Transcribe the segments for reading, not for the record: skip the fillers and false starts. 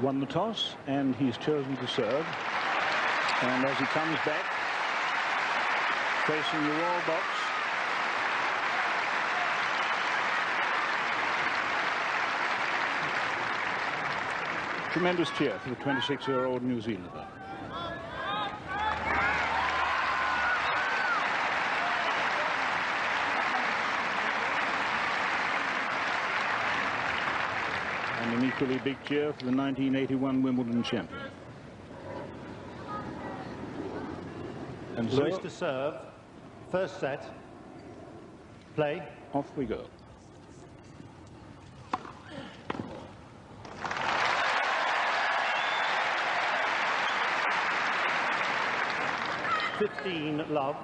won the toss, and he's chosen to serve. And as he comes back, facing the wall box, tremendous cheer for the 26-year-old New Zealander. And an equally big cheer for the 1981 Wimbledon champion. And Lewis to serve. First set. Play. Off we go. Love.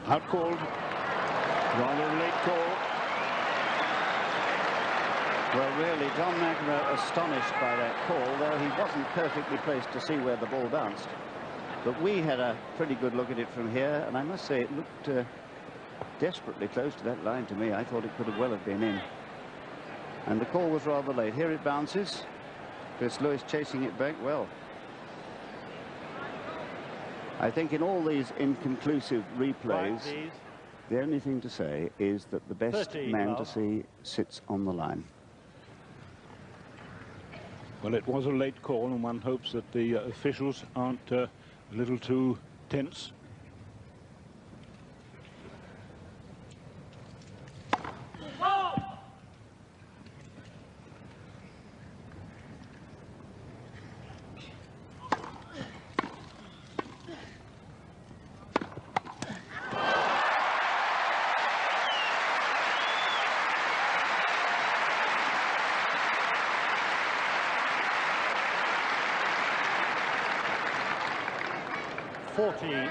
Outcalled. Rather a late call. Well, really, John McEnroe astonished by that call, though he wasn't perfectly placed to see where the ball bounced. But we had a pretty good look at it from here, and I must say it looked desperately close to that line to me. I thought it could have well have been in. And the call was rather late. Here it bounces. Chris Lewis chasing it back well. I think in all these inconclusive replays, the only thing to say is that the best man to see sits on the line. Well, it was a late call, and one hopes that the officials aren't a little too tense.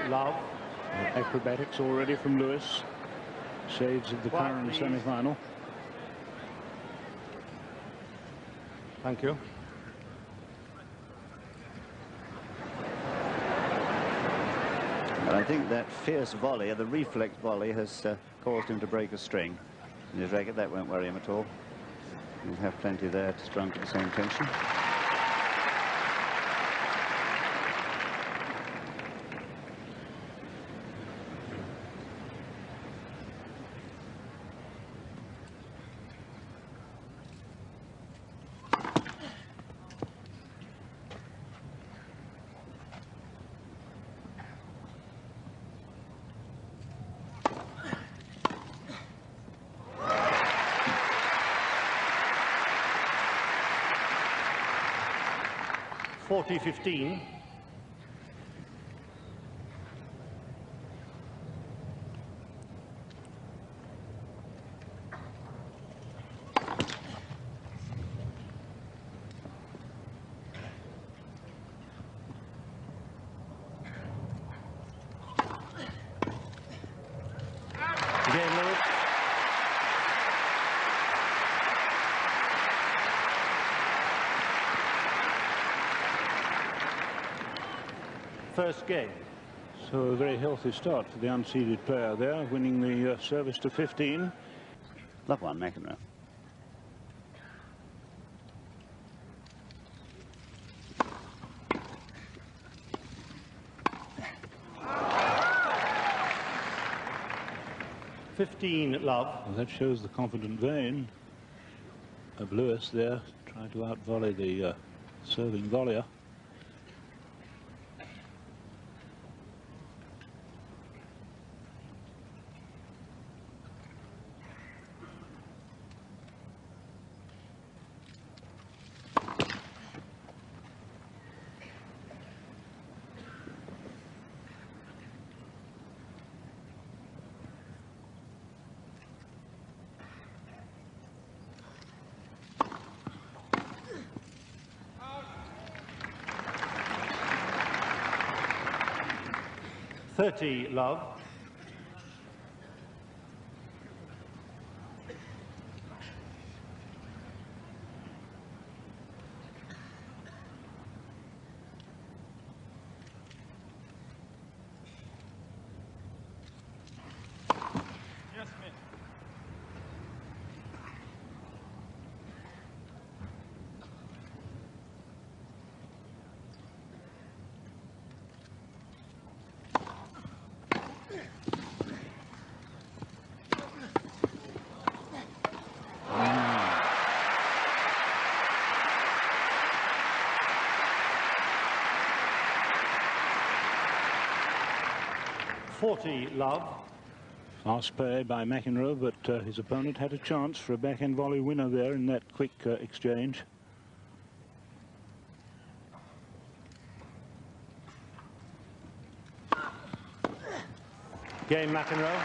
Love. Acrobatics already from Lewis. Shades of the current semi-final. Thank you. And I think that fierce volley, the reflex volley, has caused him to break a string in his racket. That won't worry him at all. He'll have plenty there to strung to the same tension. .15. First game. So a very healthy start for the unseeded player there, winning the service to 15. Love one, McEnroe. .15 love. Well, that shows the confident vein of Lewis there, trying to out-volley the serving volleyer. 30 love. Yes, miss. Forty love. Fast play by McEnroe, but his opponent had a chance for a backhand volley winner there in that quick exchange. Game McEnroe.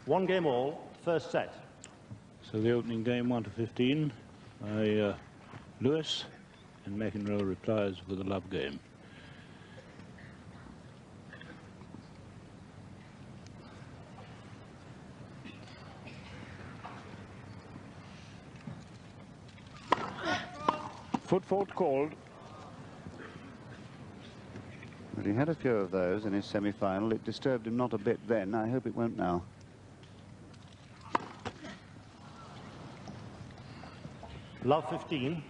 One game all, first set. So the opening game 1-15 by Lewis, and McEnroe replies with a love game. Foot fault called. But he had a few of those in his semi-final. It disturbed him not a bit then. I hope it won't now. Love 15.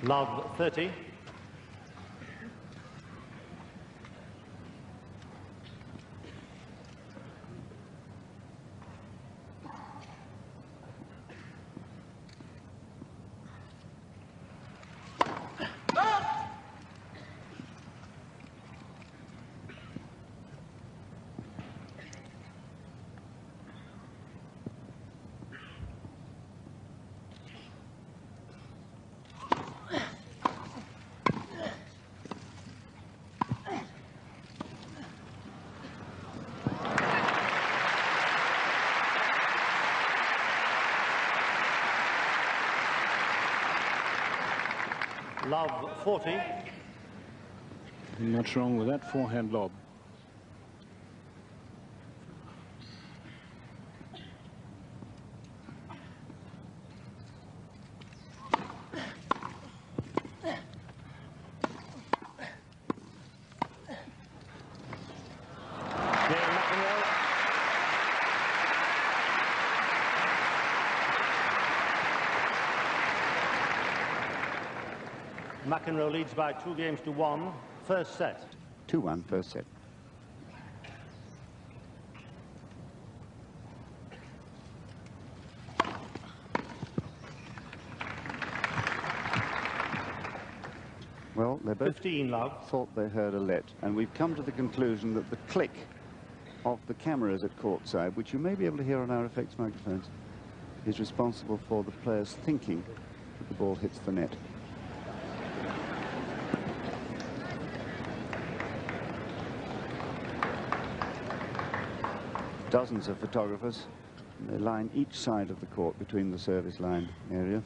Love 30. Love 40. What's wrong with that forehand lob? McEnroe leads by 2-1, first set. 2-1, first set. Well, they both 15 love. thought they heard a let, and we've come to the conclusion that the click of the cameras at courtside, which you may be able to hear on our effects microphones, is responsible for the players thinking that the ball hits the net. Dozens of photographers, and they line each side of the court between the service line area.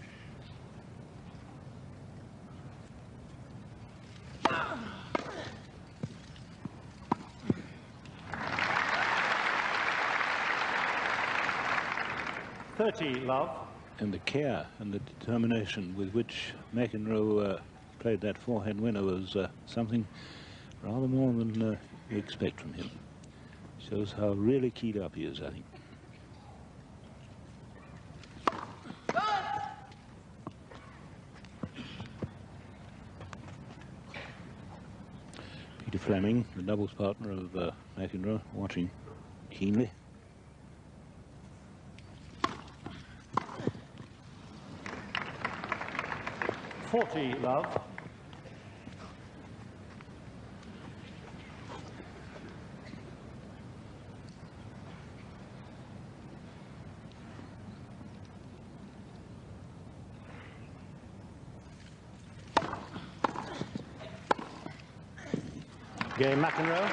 Love. And the care and the determination with which McEnroe played that forehand winner was something rather more than you expect from him. Shows how really keyed up he is, I think. Peter Fleming, the doubles partner of McEnroe, watching keenly. Love. Game, McEnroe.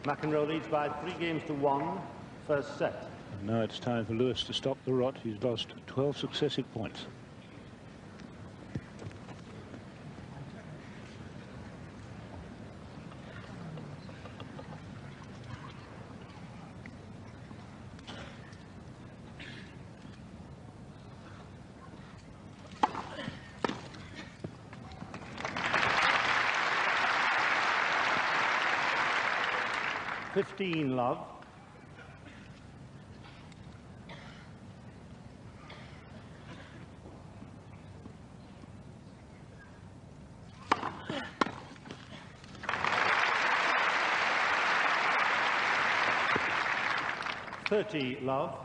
McEnroe leads by 3-1, first set. And now it's time for Lewis to stop the rot. He's lost 12 successive points. Love. Love.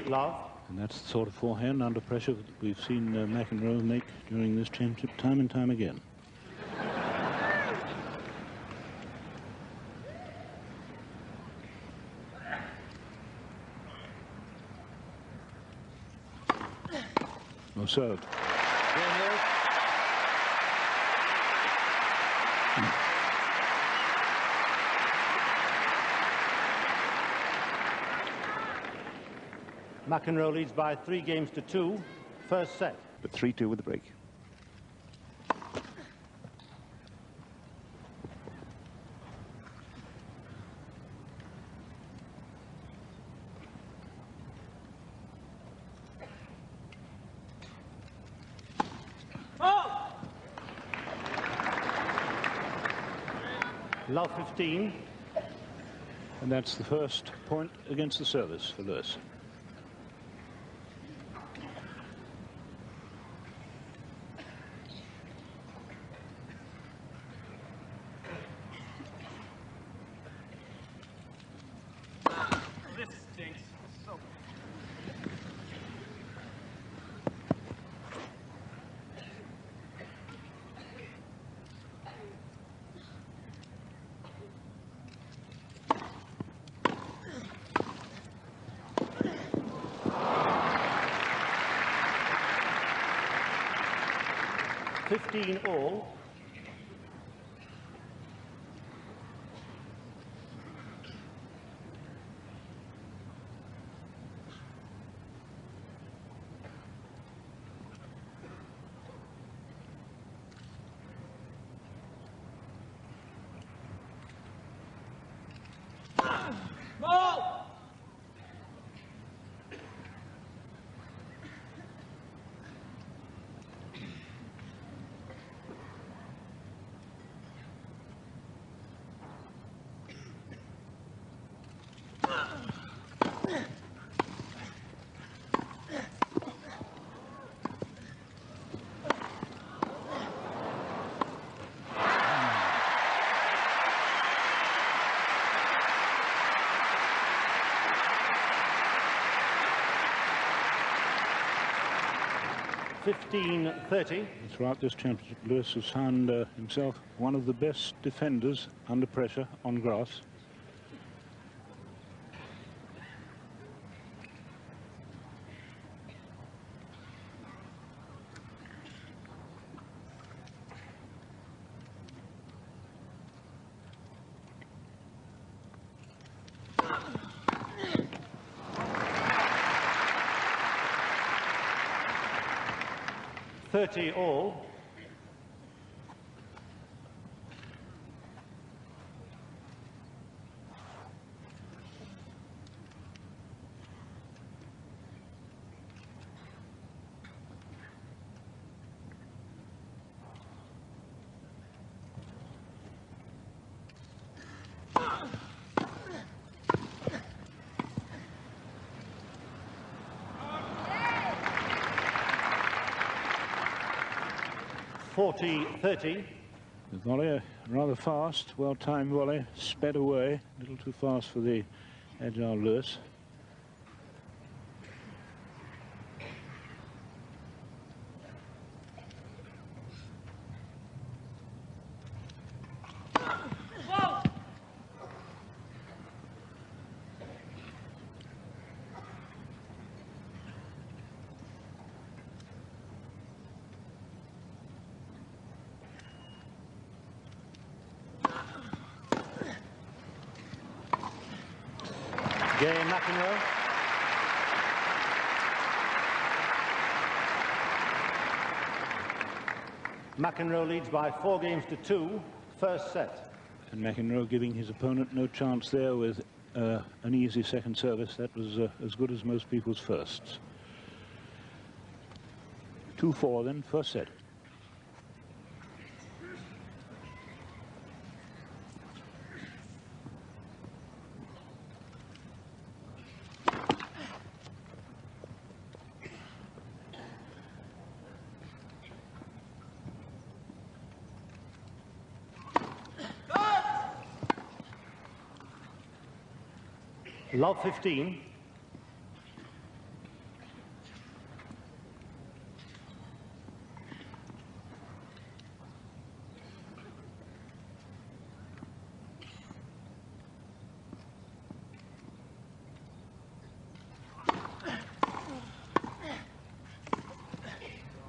Love. And that's the sort of forehand under pressure that we've seen McEnroe make during this championship time and time again. No serve. McEnroe leads by 3-2, first set. But 3-2 with the break. Love 15. And that's the first point against the service for Lewis. This stinks. So 15 all. Ball! Throughout this championship, Lewis has found himself one of the best defenders under pressure on grass. All. 40-30. The volley, rather fast, well-timed volley, sped away, a little too fast for the agile Lewis. Game McEnroe. McEnroe leads by 4-2, first set. And McEnroe giving his opponent no chance there with an easy second service. That was as good as most people's firsts. 2-4 then, first set. Love 15.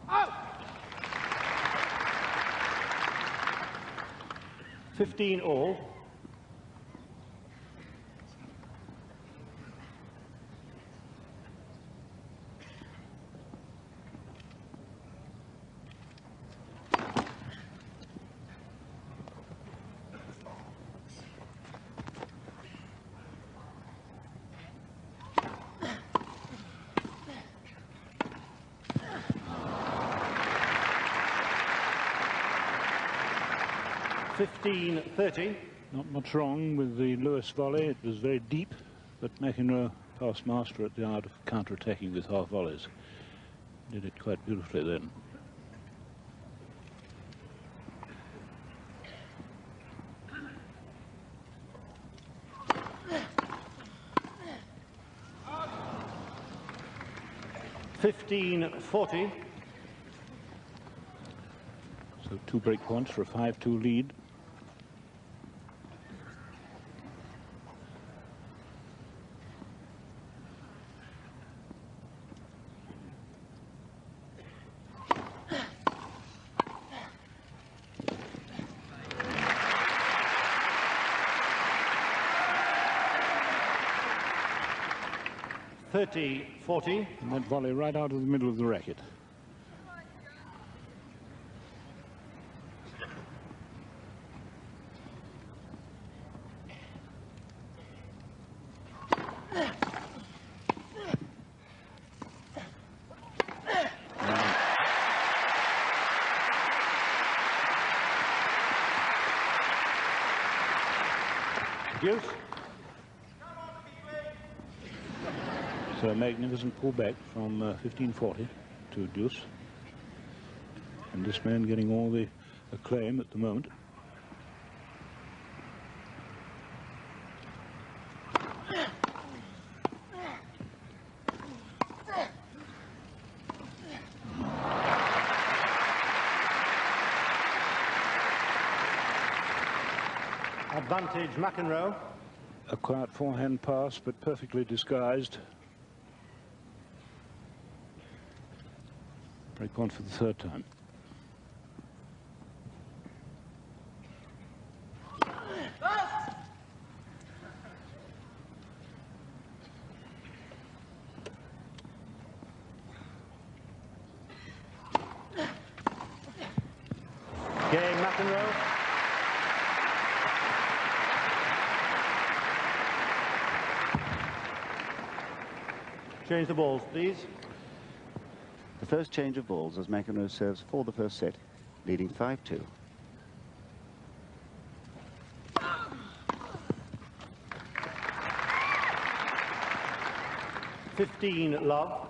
Out. 15 all. (15-30). Not much wrong with the Lewis volley. It was very deep, but McEnroe passed master at the art of counter-attacking with half volleys. Did it quite beautifully then. (15-40). So 2 break points for a 5-2 lead. (30-40). And that volley right out of the middle of the racket. Deuce. So a magnificent pullback from 15-40 to deuce. And this man getting all the acclaim at the moment. Advantage McEnroe. A quiet forehand pass, but perfectly disguised. Break one for the third time. Game McEnroe. Change the balls, please. The first change of balls as McEnroe serves for the first set, leading 5-2. (15 love).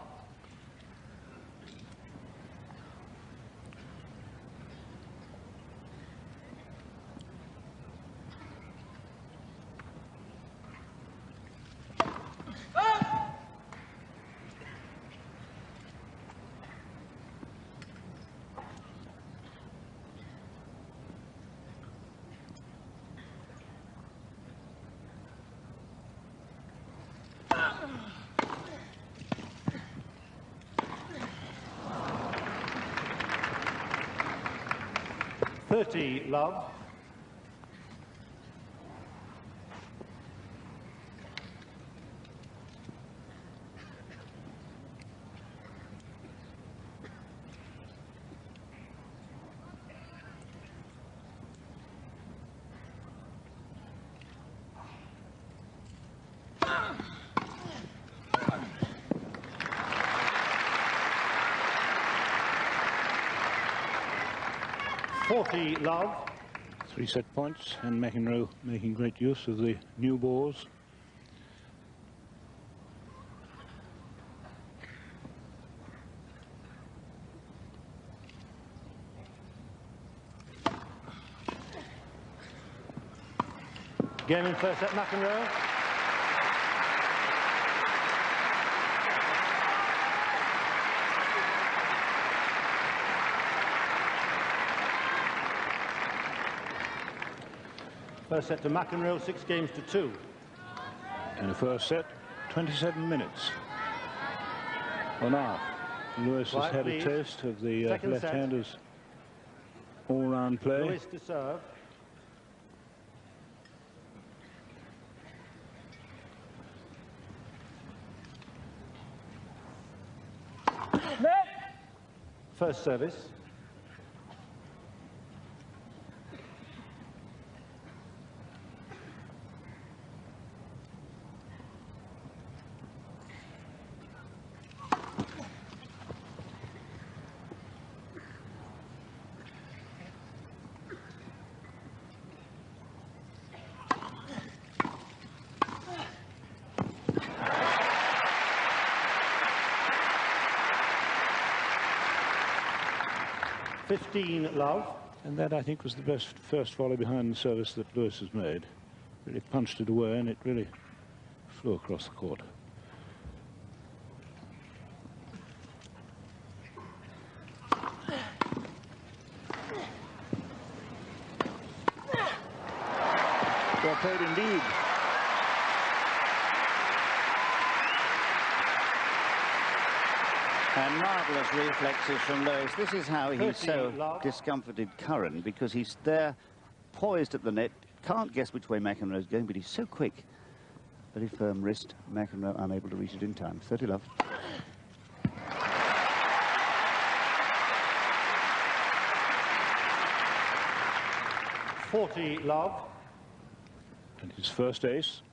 30 love. Love. 3 set points, and McEnroe making great use of the new balls. Game in first set, McEnroe. First set to McEnroe, 6 games to 2. And the first set, 27 minutes. Well, now, Lewis has had a taste of the left-handers all-round play. Lewis to serve. First service. Love. And that, I think, was the best first volley behind the service that Lewis has made. Really punched it away, and it really flew across the court. Well played indeed. And marvellous reflexes from Lewis. This is how he's so discomforted Curran, because he's there poised at the net, can't guess which way McEnroe's going, but he's so quick. Very firm wrist. McEnroe unable to reach it in time. 30 love. Love. And his first ace.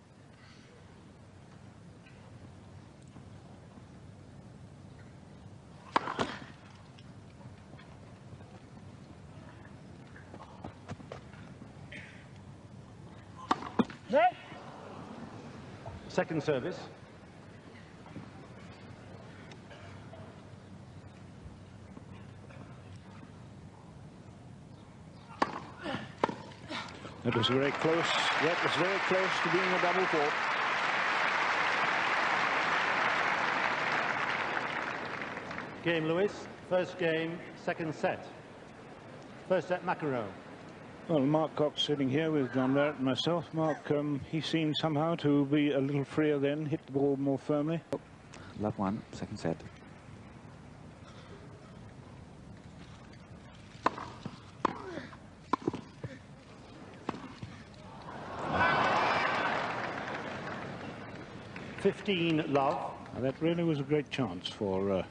Second service. That was very close. That was very close to being a double fault. Game, Lewis. First game, second set. First set, McEnroe. Well, Mark Cox sitting here with John Barrett and myself. Mark, he seemed somehow to be a little freer then, hit the ball more firmly. Love 1, second set. Love. Now, that really was a great chance for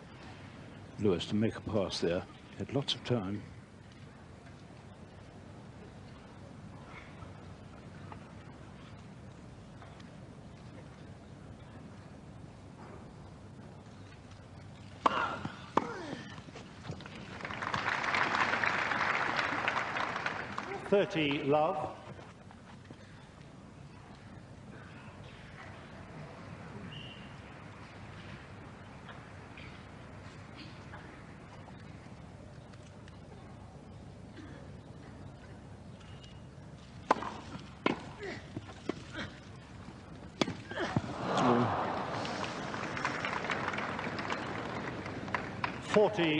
Lewis to make a pass there. He had lots of time. Love.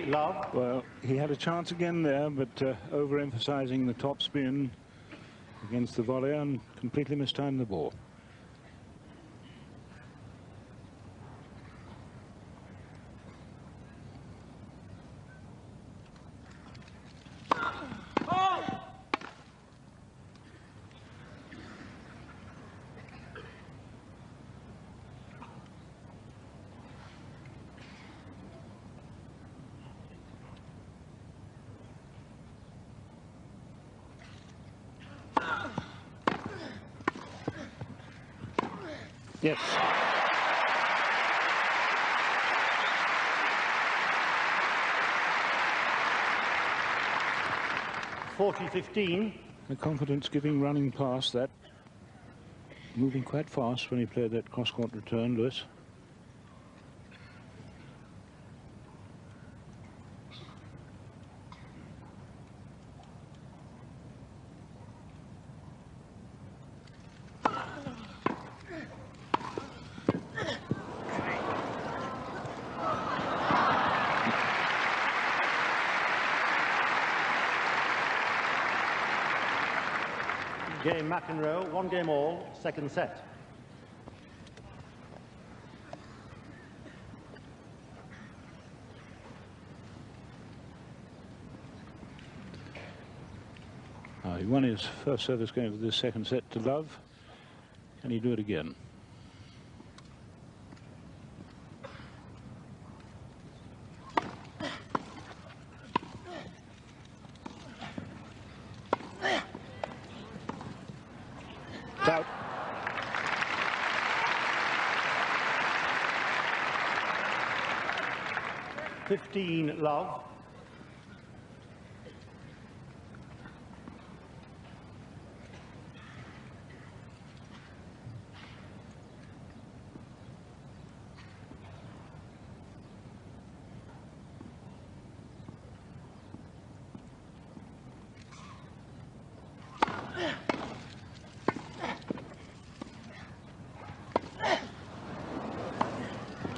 Love. Well, he had a chance again there, but overemphasizing the top spin against the volley and completely mistimed the ball. Oh! Yes. (40-15). The confidence giving running past that. Moving quite fast when he played that cross-court return, Lewis. Game McEnroe, 1 game all, second set. He won his first service game of this second set to love. Can he do it again? It's out. (15 love).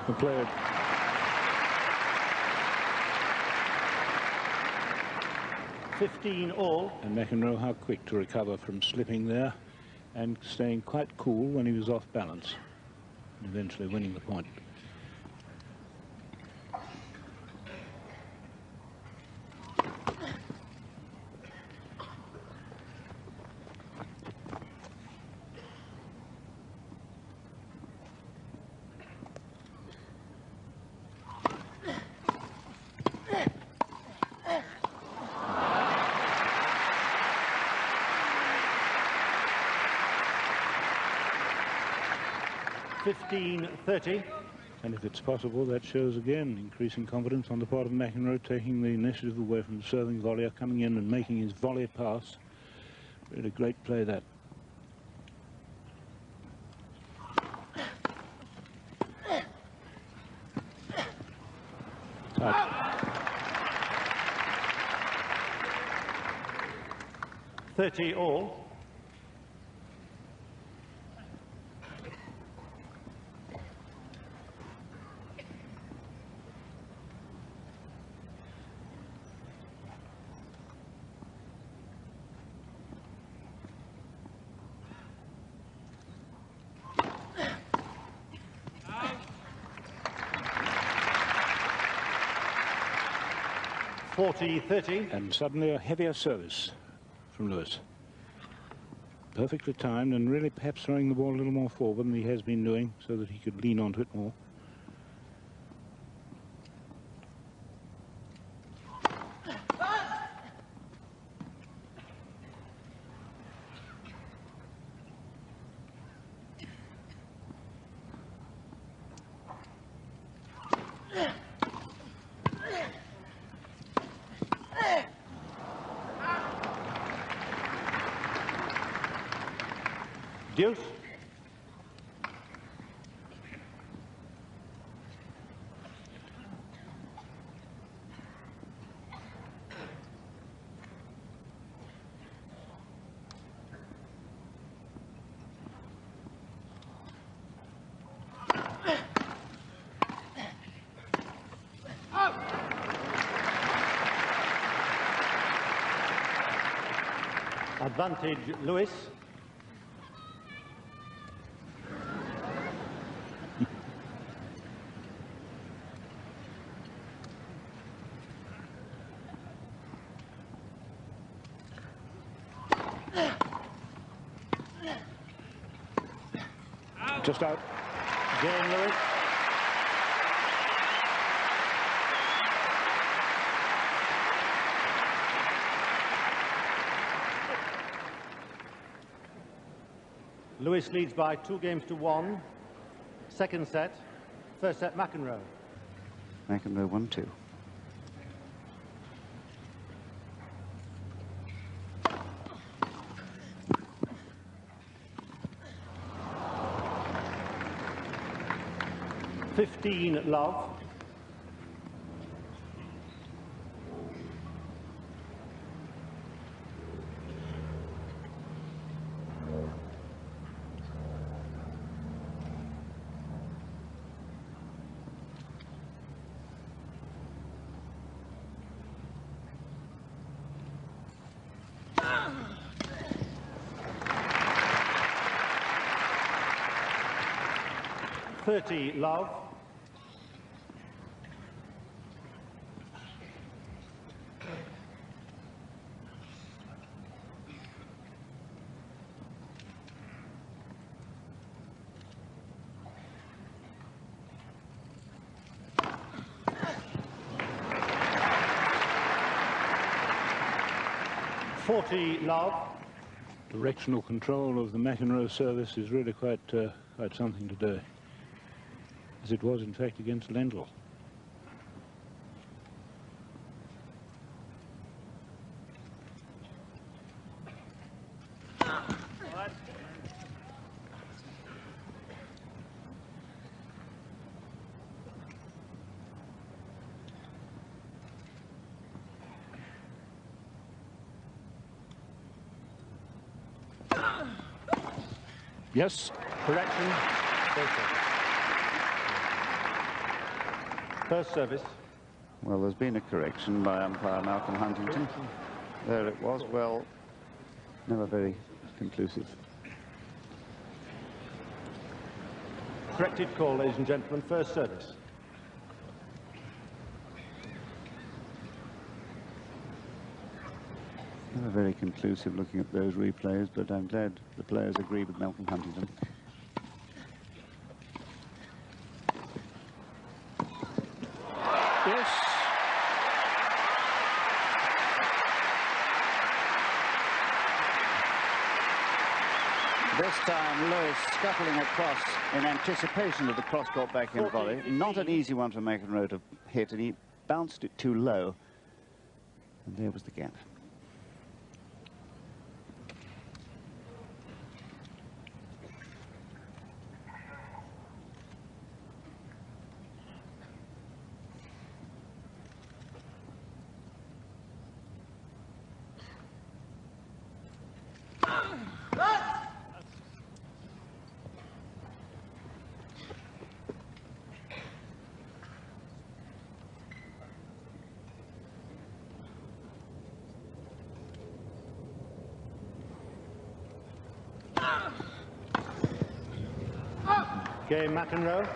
The player 15 all. and McEnroe, how quick to recover from slipping there and staying quite cool when he was off balance and eventually winning the point. (15-30). And if it's possible, that shows again increasing confidence on the part of McEnroe, taking the initiative away from the serving volleyer, coming in and making his volley pass. Really great play, that. Tight. 30 all. (40-30). And suddenly a heavier service from Lewis. Perfectly timed and really perhaps throwing the ball a little more forward than he has been doing so that he could lean onto it more. Deuce. Advantage, Lewis. Just out. Game, Lewis. Lewis leads by 2 games to 1. second set. First set, McEnroe. McEnroe 1-2. Love. Love. Love. Directional control of the McEnroe service is really quite something today, as it was in fact against Lendl. Yes. Correction. First service. Well, there's been a correction by umpire Malcolm Huntington. There it was. Well, never very conclusive. Corrected call, ladies and gentlemen. First service. Never very conclusive looking at those replays, but I'm glad the players agree with Malcolm Huntington. Yes. This time, Lewis scuttling across in anticipation of the cross-court backhand volley. Not an easy one for McEnroe to hit, and he bounced it too low. And there was the gap. Game, McEnroe.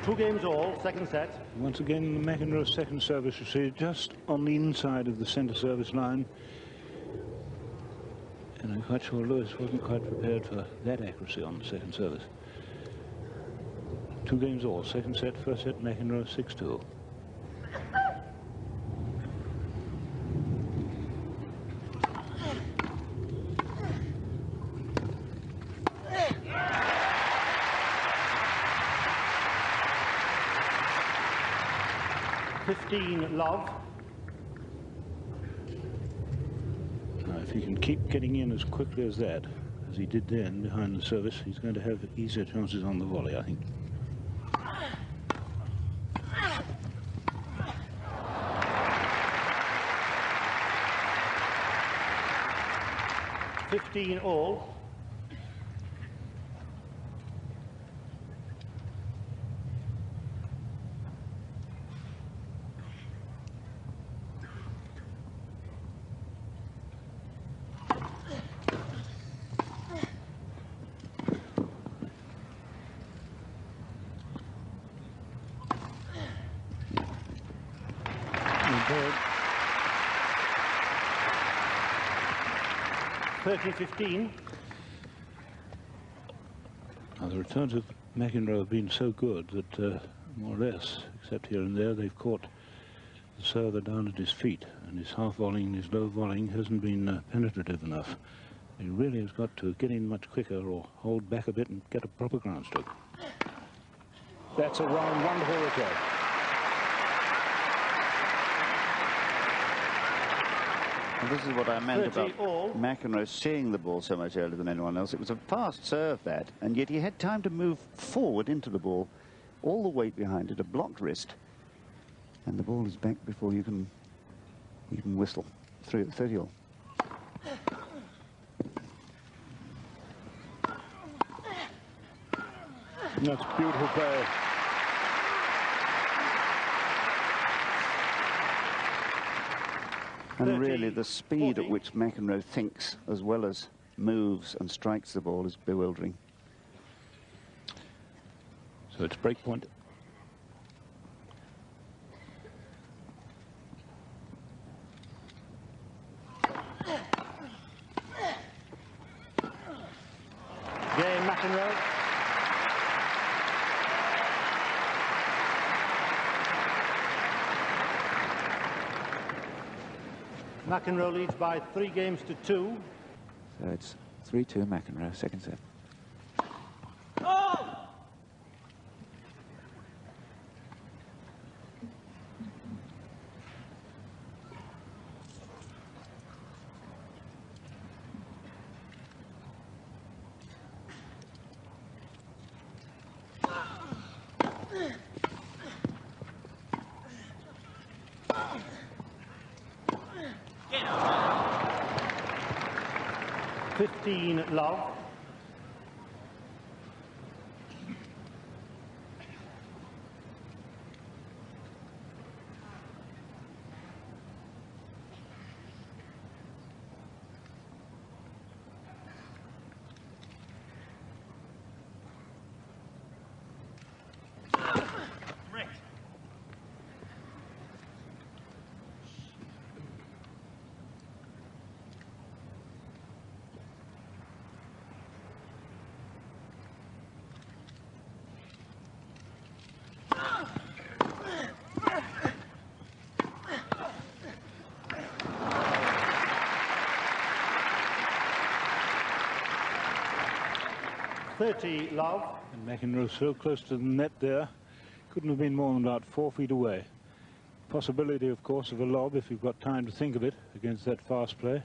Two games all, second set. Once again, McEnroe's second service, you see, just on the inside of the centre service line. And I'm quite sure Lewis wasn't quite prepared for that accuracy on the second service. Two games all, second set, first set, McEnroe 6-2. Love. Now, if he can keep getting in as quickly as that, as he did then behind the service, he's going to have easier chances on the volley, I think. All. Good. 30-15. Now, the returns of McEnroe have been so good that more or less, except here and there, they've caught the server down at his feet. and his half volleying, his low volleying hasn't been penetrative enough. He really has got to get in much quicker or hold back a bit and get a proper ground stroke. That's a wonderful return. And this is what I meant about McEnroe seeing the ball so much earlier than anyone else. It was a fast serve, that, and yet he had time to move forward into the ball, all the weight behind it, a blocked wrist, and the ball is back before you can whistle. 30-all. That's beautiful play. And really, the speed at which McEnroe thinks as well as moves and strikes the ball is bewildering. So it's break point. Game, McEnroe. McEnroe leads by 3 games to 2. So it's 3-2 McEnroe, second set. Love. Rick. Love. And McEnroe so close to the net there, couldn't have been more than about 4 feet away. Possibility, of course, of a lob if you've got time to think of it against that fast play.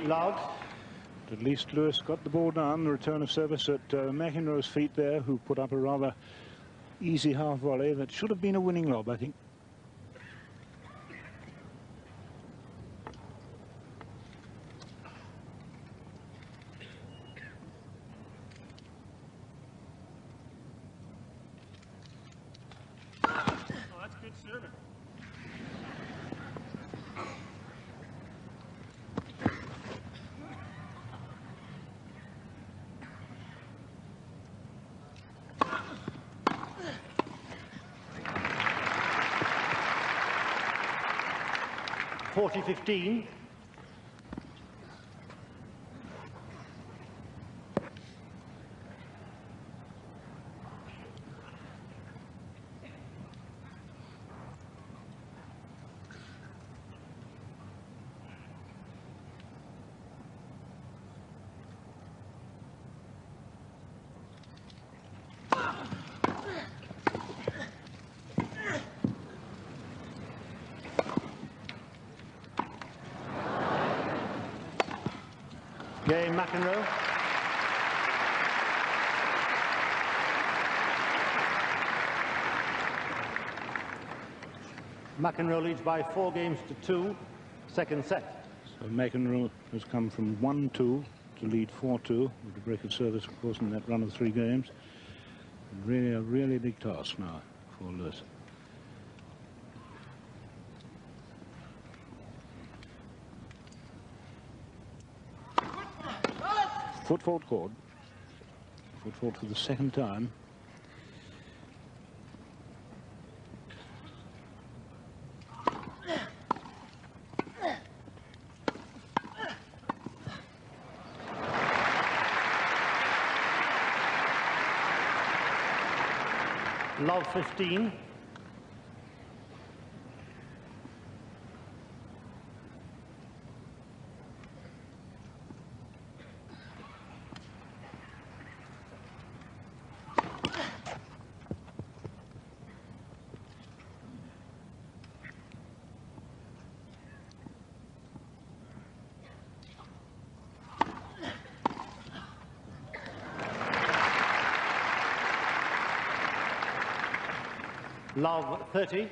Love. But at least Lewis got the ball down. The return of service at McEnroe's feet there, who put up a rather easy half volley that should have been a winning lob, I think. Oh, that's good serving. .40-15. Game, McEnroe. McEnroe leads by 4 games to 2, second set. So McEnroe has come from 1-2 to lead 4-2 with the break of service, of course, in that run of 3 games. Really a really big task now for Lewis. Foot fault called. Foot fault for the second time. Love 15. Love 30.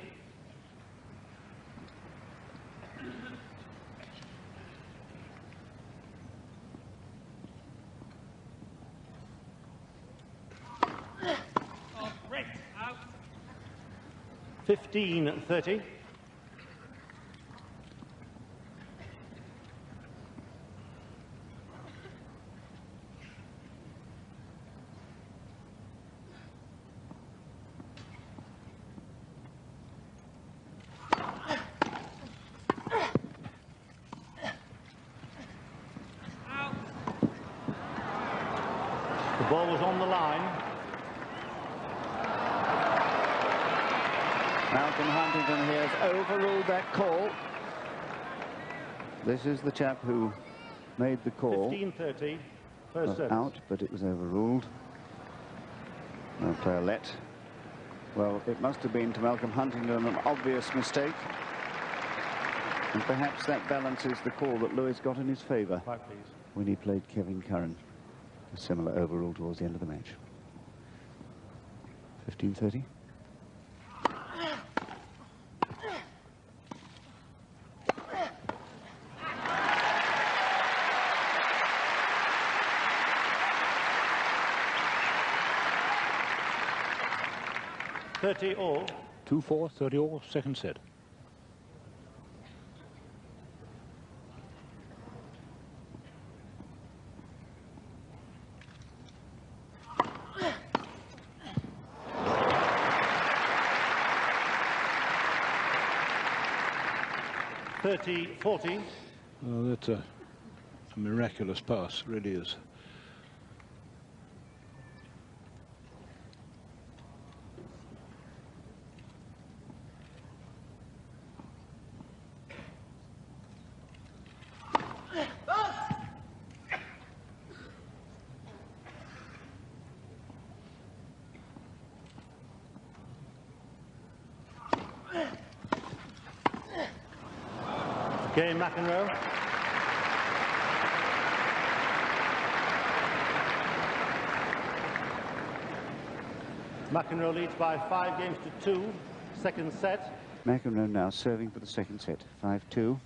Oh, great. Out. 15-30. The ball was on the line. Malcolm Huntington here has overruled that call. This is the chap who made the call. 15-30. First service. Out, but it was overruled. No player let. Well, it must have been to Malcolm Huntington an obvious mistake. And perhaps that balances the call that Lewis got in his favour Right, please. when he played Kevin Curran. A similar overrule towards the end of the match. 15-30. Thirty all. 2-4, 30 all, second set. Thirty 40. Well, that's a miraculous pass, really is. Game McEnroe. McEnroe leads by 5 games to 2. Second set. McEnroe now serving for the second set. 5-2.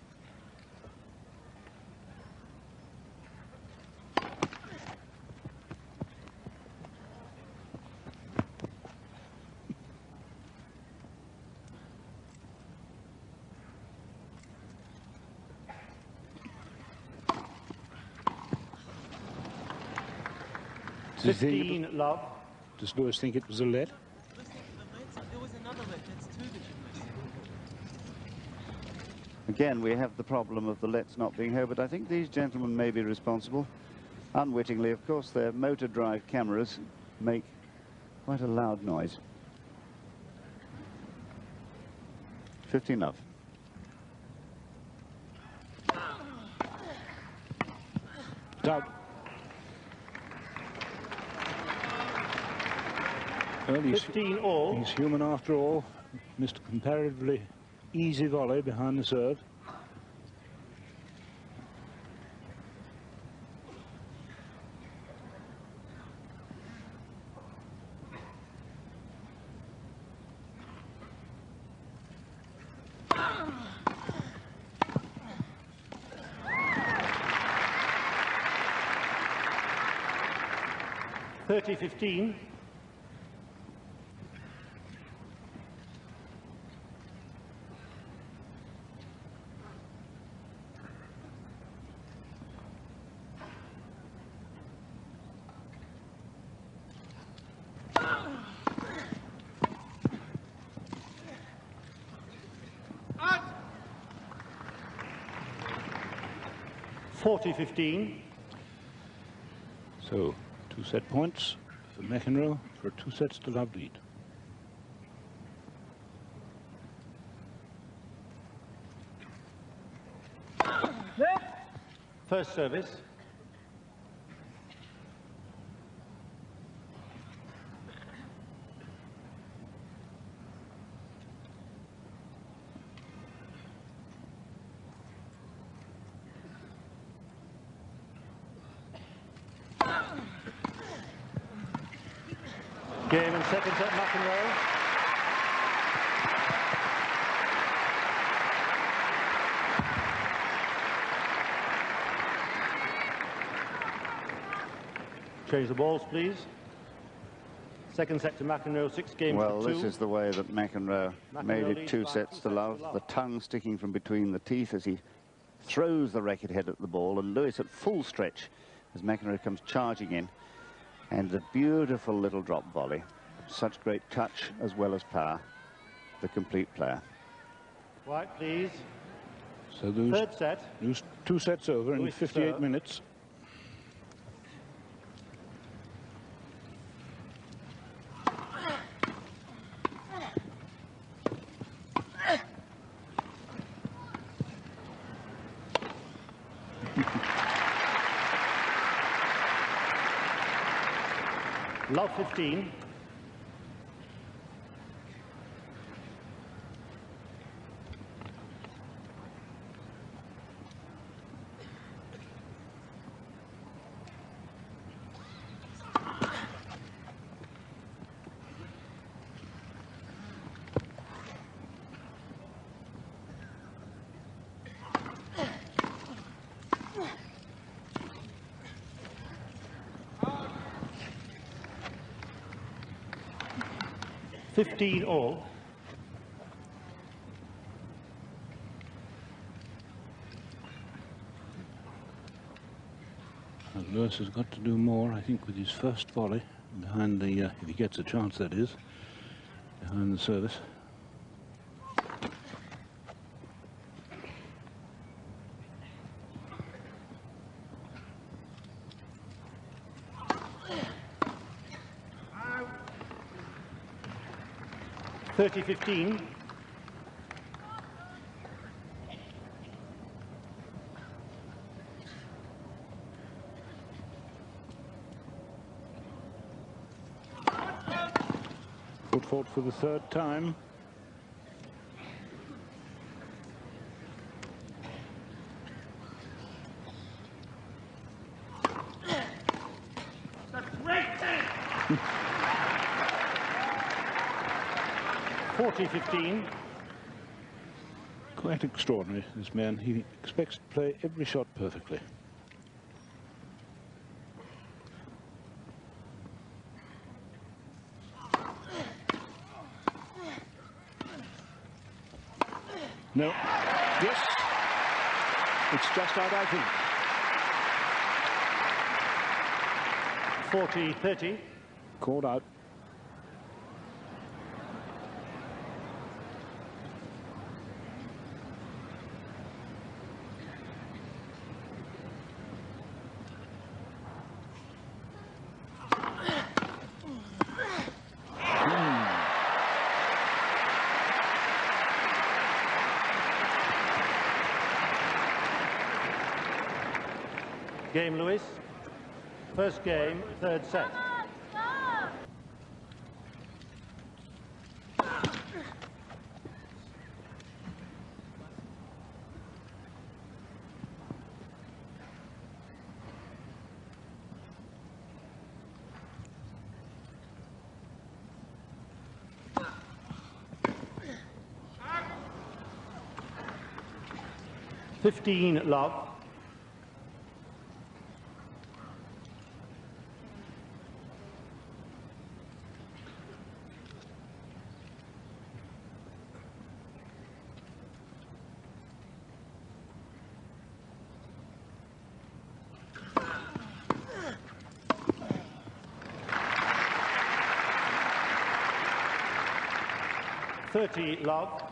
Does 15 love. Lewis think it was a let? There was another let. That's two that you missed. Again, we have the problem of the lets not being here, but I think these gentlemen may be responsible. Unwittingly, of course, their motor drive cameras make quite a loud noise. 15 love. Dub. Well, 15 all. he's human after all. Missed a comparatively easy volley behind the serve. $30-15. 40-15. So, 2 set points for McEnroe for a 2 sets to love lead. First service. Game and second set, McEnroe. Change the balls, please. Second set to McEnroe, 6 games Well, to 2. this is the way that McEnroe made it leads 2 by sets 2 to love. The tongue sticking from between the teeth as he throws the racket head at the ball, and Lewis at full stretch as McEnroe comes charging in. And a beautiful little drop volley. Such great touch as well as power. The complete player. White, please. So those Third set. 2 sets over in Lewis to 58 serve. minutes. Love 15. All. And Lewis has got to do more, I think, with his first volley behind the, if he gets a chance, that is, behind the service. Wow. 30-15. Good fault for the 3rd time. Quite extraordinary, this man. He expects to play every shot perfectly. No. Yes. It's just out, I think. 40-30. Called out. Game, Lewis. First game, 3rd set. Love. Love.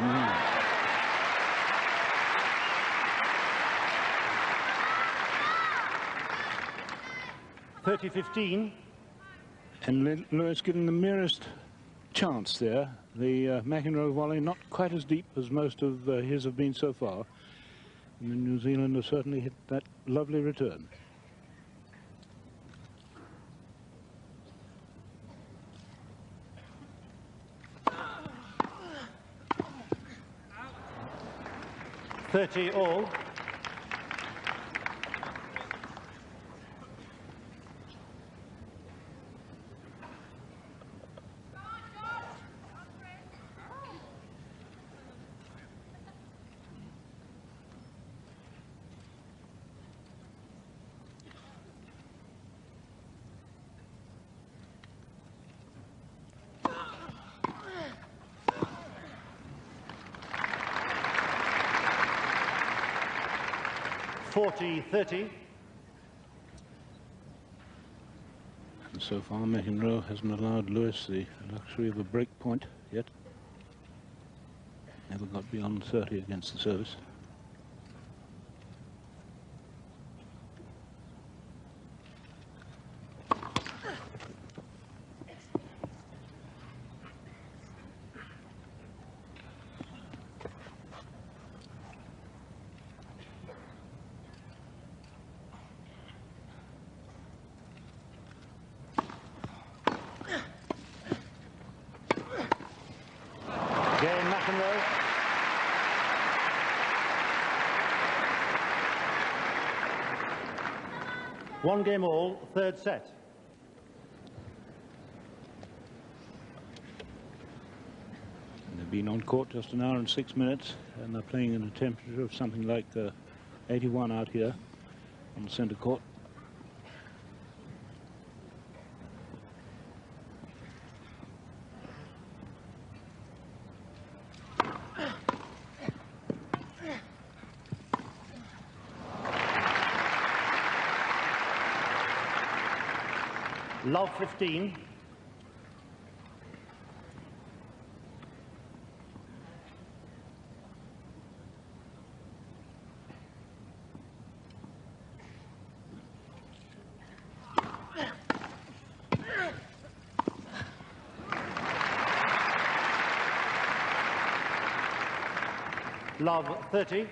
Mm. 30-15. And Lewis given the merest chance there. The McEnroe volley not quite as deep as most of his have been so far. And the New Zealander certainly hit that lovely return. All. .30. And so far, McEnroe hasn't allowed Lewis the luxury of a break point yet. Never got beyond 30 against the service. Game McEnroe. One game all, third set. And they've been on court just an hour and 6 minutes, and they're playing in a temperature of something like 81 out here on the centre court. Love 15. Love 30.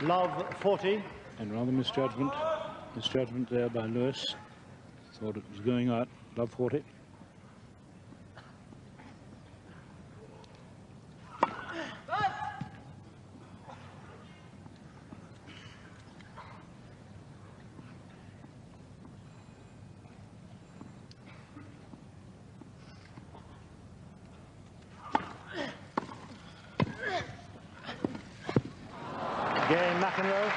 Love 40. And rather misjudgment there by Lewis. Thought it was going out. Love 40. Game McEnroe.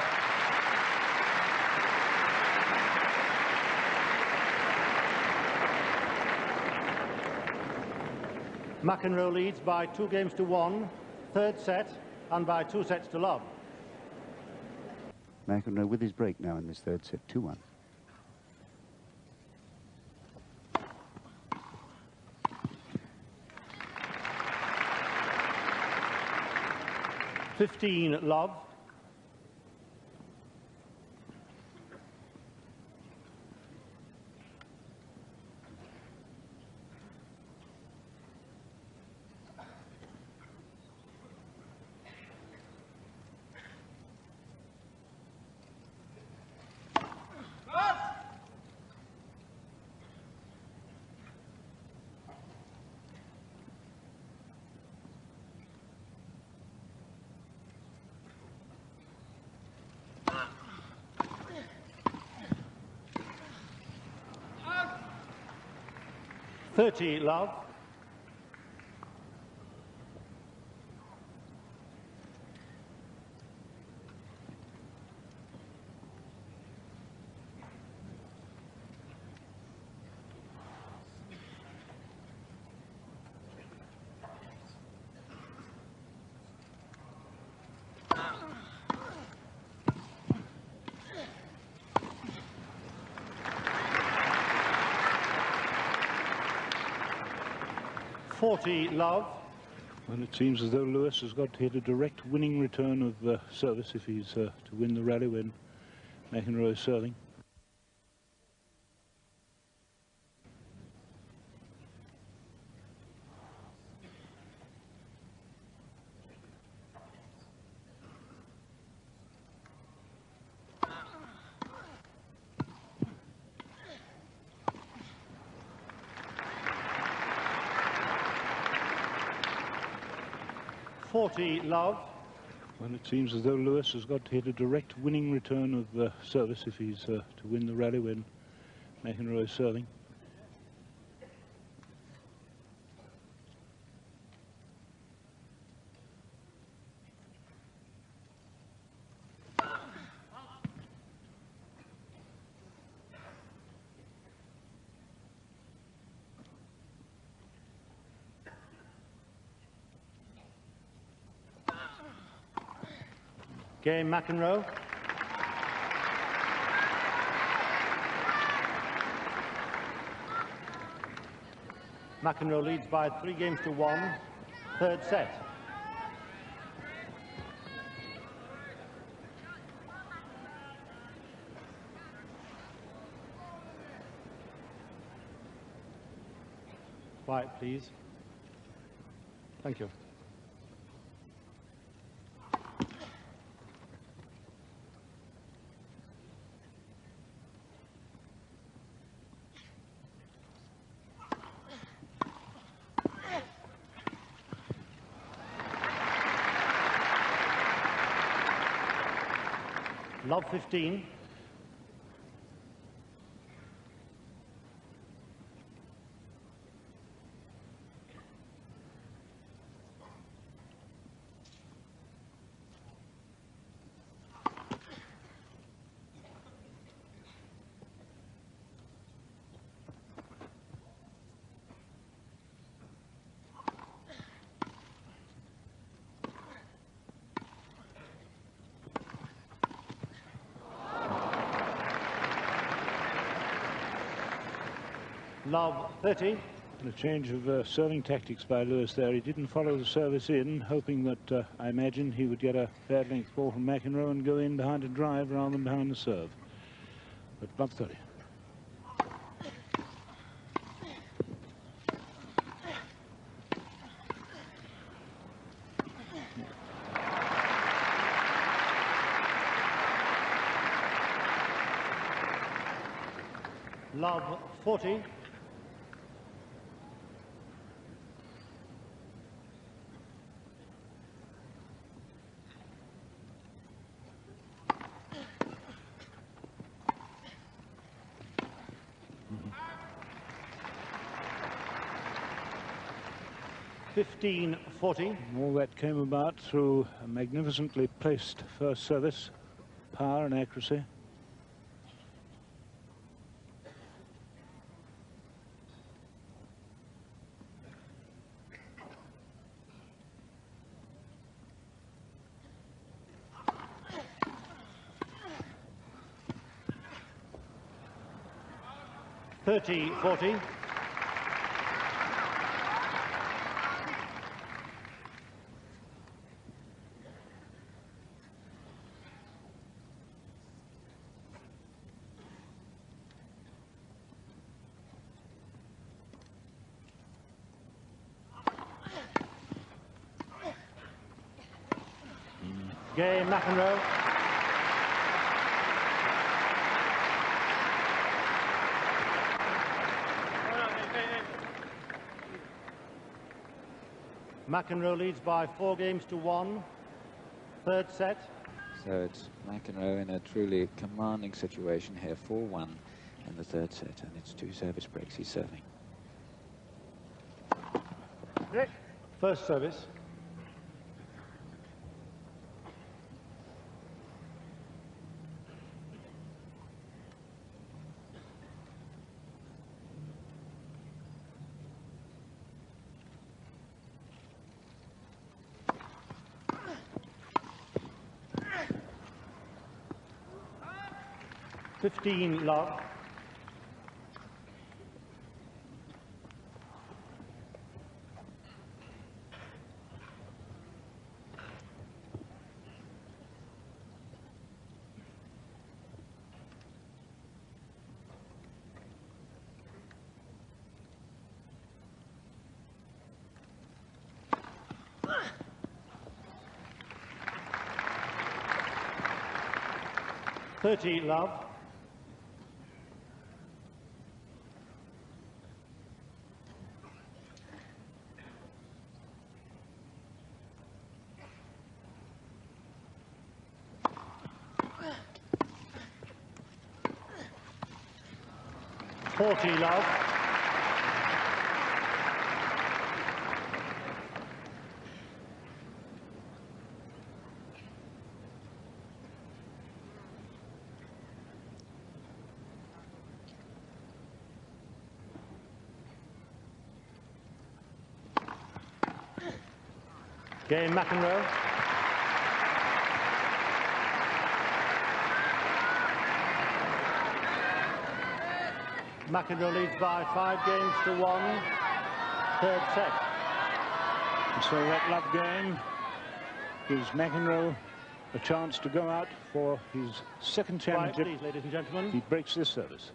McEnroe leads by 2-1, third set, and by 2 sets to love. McEnroe with his break now in this third set, 2-1. Love. Love. 40 love. Well, it seems as though Lewis has got to hit a direct winning return of service if he's to win the rally when McEnroe is serving. Love. Well, it seems as though Lewis has got to hit a direct winning return of service if he's to win the rally when McEnroe is serving. Game McEnroe. McEnroe leads by 3 games to 1. Third set. Quiet, please. Thank you. Love 15. Love 30. A change of serving tactics by Lewis there. He didn't follow the service in, hoping that I imagine he would get a bad length ball from McEnroe and go in behind a drive rather than behind the serve. But love 30. Love 40. $15-40. All that came about through a magnificently placed first service, power and accuracy. $30-40. Game McEnroe. McEnroe leads by 4 games to 1. Third set. So it's McEnroe in a truly commanding situation here, 4-1 in the third set, and it's 2 service breaks he's serving. First service. $15 love. 30 love. $40 love. Game McEnroe. McEnroe leads by 5 games to 1. Third set. So that love game gives McEnroe a chance to go out for his second Quiet, championship. please, ladies and gentlemen. He breaks this service.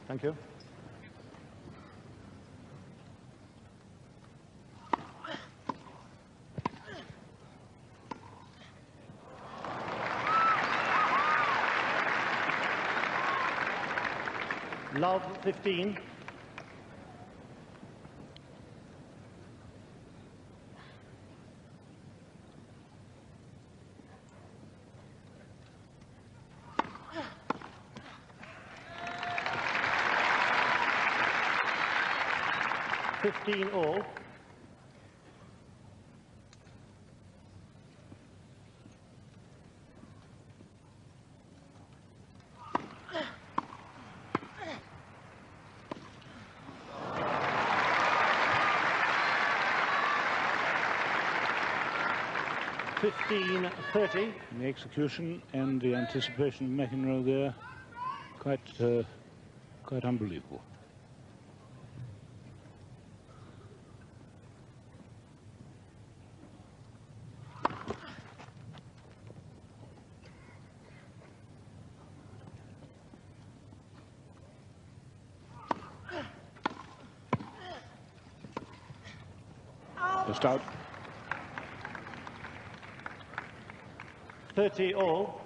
Thank you. Love 15. $15 all. $15-30. The execution and the anticipation of McEnroe there, quite unbelievable. Just out. 30 all.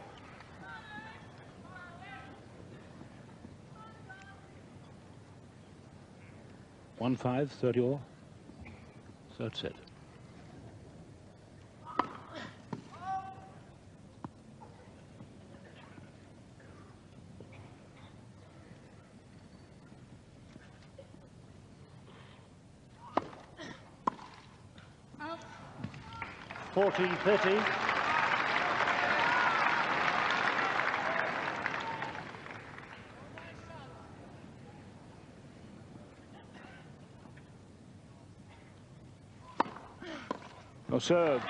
One 5, 30 all. Third set. $40-30. No serve.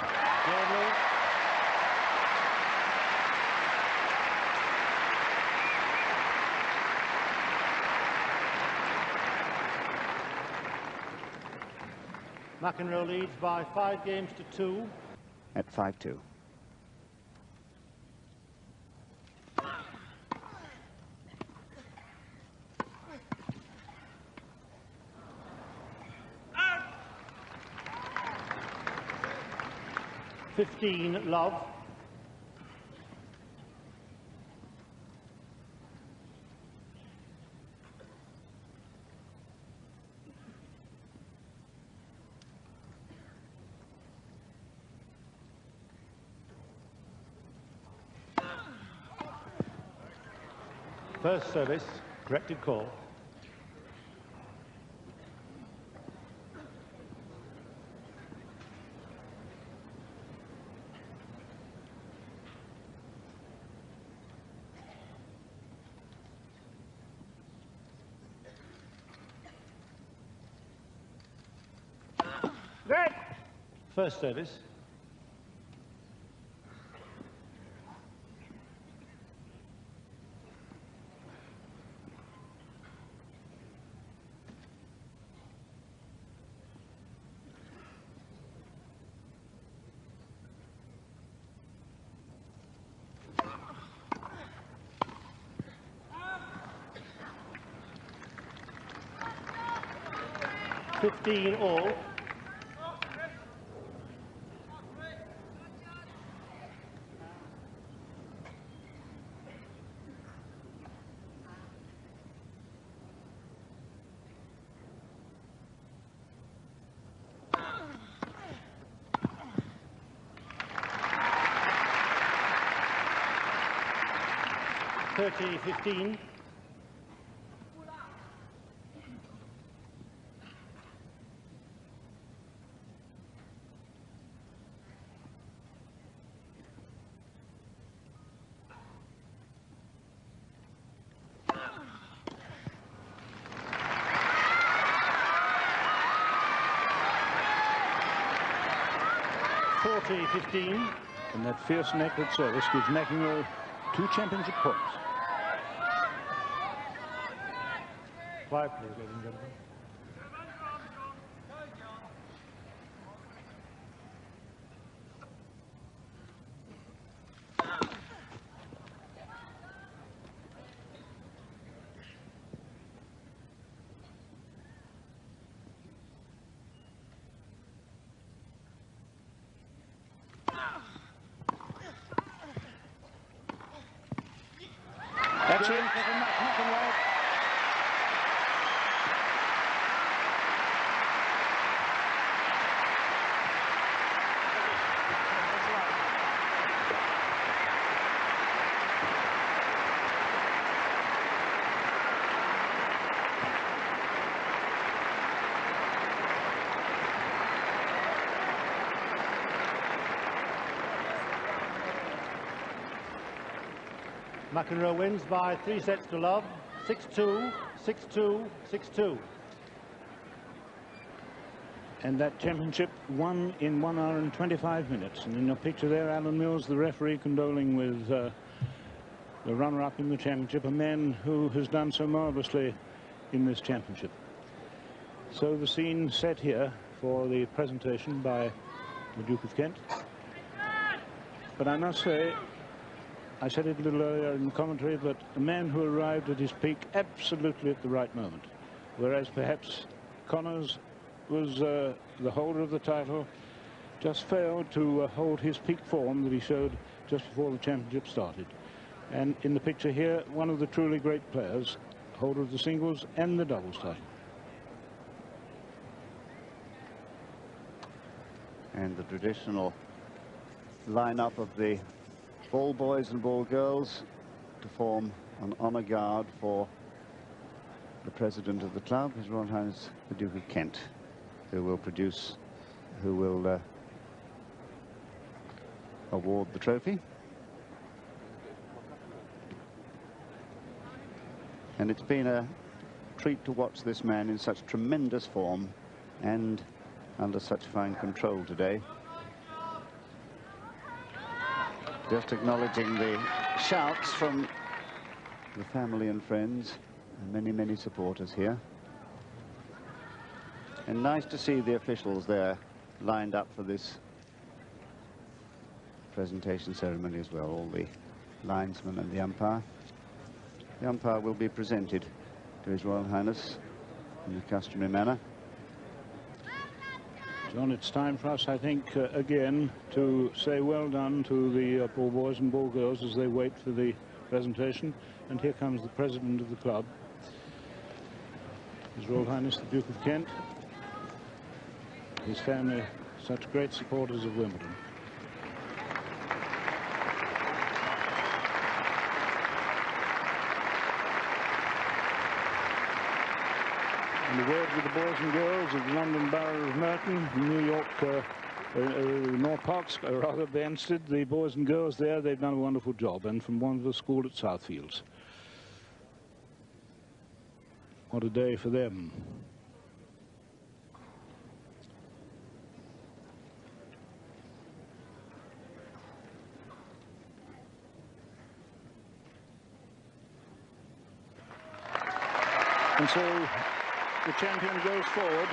McEnroe leads by 5 games to 2. At 5-2. $15 love. First service, corrected call. First service. $15 all. 30-15. And that fierce network service gives McEnroe 2 championship points. 5, please, ladies and gentlemen. That's it. McEnroe. McEnroe wins by 3 sets to love, 6-2, 6-2, 6-2. And that championship won in 1 hour and 25 minutes. And in your picture there, Alan Mills, the referee, condoling with the runner-up in the championship, a man who has done so marvellously in this championship. So the scene set here for the presentation by the Duke of Kent. But I must say, I said it a little earlier in the commentary, but a man who arrived at his peak absolutely at the right moment. Whereas perhaps Connors was the holder of the title, just failed to hold his peak form that he showed just before the championship started. And in the picture here, one of the truly great players, holder of the singles and the doubles title. And the traditional lineup of the ball boys and ball girls to form an honour guard for the president of the club, His Royal Highness the Duke of Kent, who will award the trophy. And it's been a treat to watch this man in such tremendous form and under such fine control today. Just acknowledging the shouts from the family and friends and many, many supporters here. And nice to see the officials there lined up for this presentation ceremony as well, all the linesmen and the umpire. The umpire will be presented to His Royal Highness in the customary manner. John, it's time for us, I think, again, to say well done to the ball boys and ball girls as they wait for the presentation. And here comes the president of the club, His Royal Highness the Duke of Kent. His family, such great supporters of Wimbledon. And the word with the boys and girls of the London Borough of Merton, New York, North Parks, or rather Banstead, the boys and girls there, they've done a wonderful job, and from one of the school at Southfields. What a day for them. And so the champion goes forward.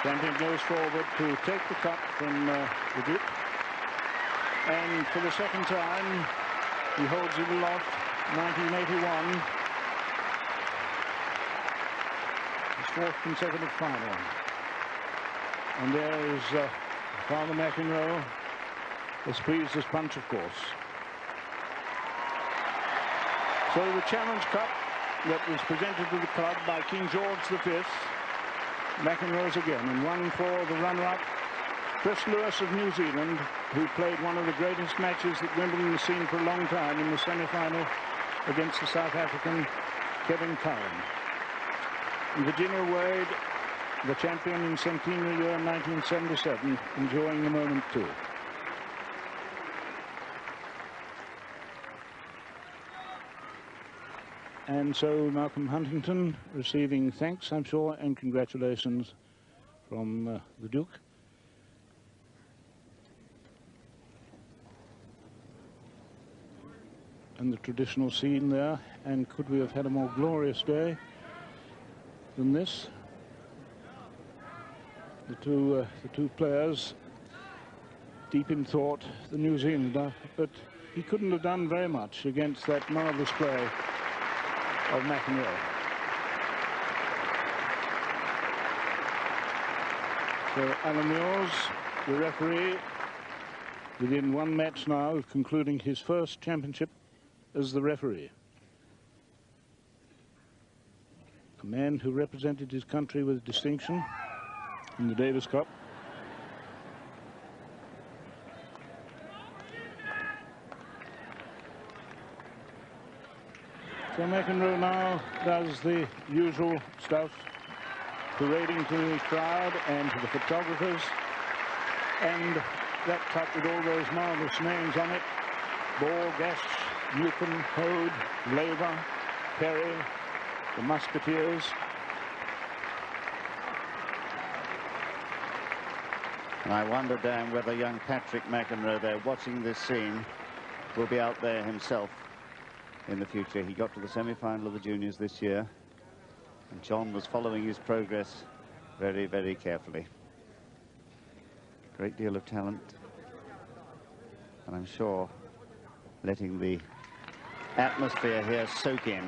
Champion goes forward to take the cup from the Duke. And for the second time, he holds it aloft, 1981. His fourth consecutive final. And there is Father McEnroe, as pleased as Punch, of course. So the Challenge Cup that was presented to the club by King George V, McEnroe's again, and one for the runner-up, Chris Lewis of New Zealand, who played one of the greatest matches that Wimbledon has seen for a long time in the semi-final against the South African Kevin Curran. And Virginia Wade, the champion in centenary year 1977, enjoying the moment too. And so Malcolm Huntington receiving thanks, I'm sure, and congratulations from the Duke. And the traditional scene there, and could we have had a more glorious day than this? The two players deep in thought, the New Zealander, but he couldn't have done very much against that marvellous play of McEnroe. So Alan Muirs, the referee, within one match now of concluding his first championship as the referee. A man who represented his country with distinction in the Davis Cup. So McEnroe now does the usual stuff, parading to the crowd and to the photographers, and that cut with all those marvellous names on it: Ball, Gash, Newcomb, Hode, Laver, Perry, the Musketeers. And I wonder, Dan, whether young Patrick McEnroe there watching this scene will be out there himself in the future. He got to the semi-final of the juniors this year, and John was following his progress very, very carefully. Great deal of talent, and I'm sure letting the atmosphere here soak in.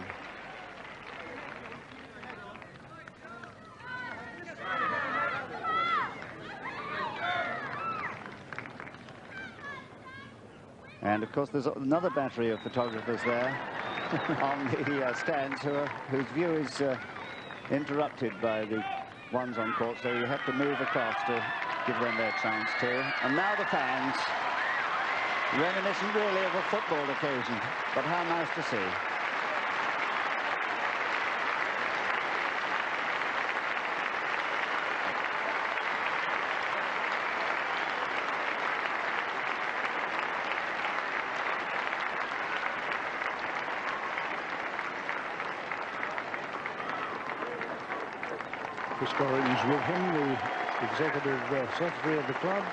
And of course there's another battery of photographers there on the stands whose view is interrupted by the ones on court, so you have to move across to give them their chance too. And now the fans, reminiscent really of a football occasion, but how nice to see. Chris Corrins with him, the executive secretary of the club.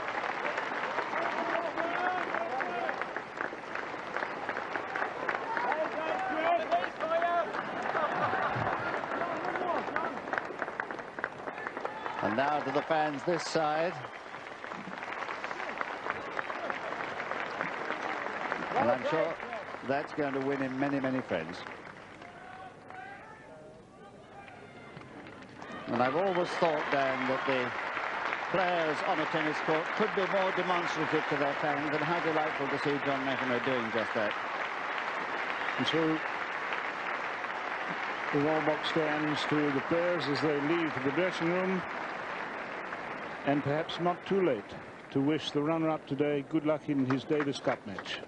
And now to the fans this side. And I'm sure that's going to win him many, many friends. And I've always thought, Dan, that the players on a tennis court could be more demonstrative to their fans, and how delightful to see John McEnroe doing just that. And so the wall box stands to the players as they leave the dressing room, and perhaps not too late to wish the runner-up today good luck in his Davis Cup match.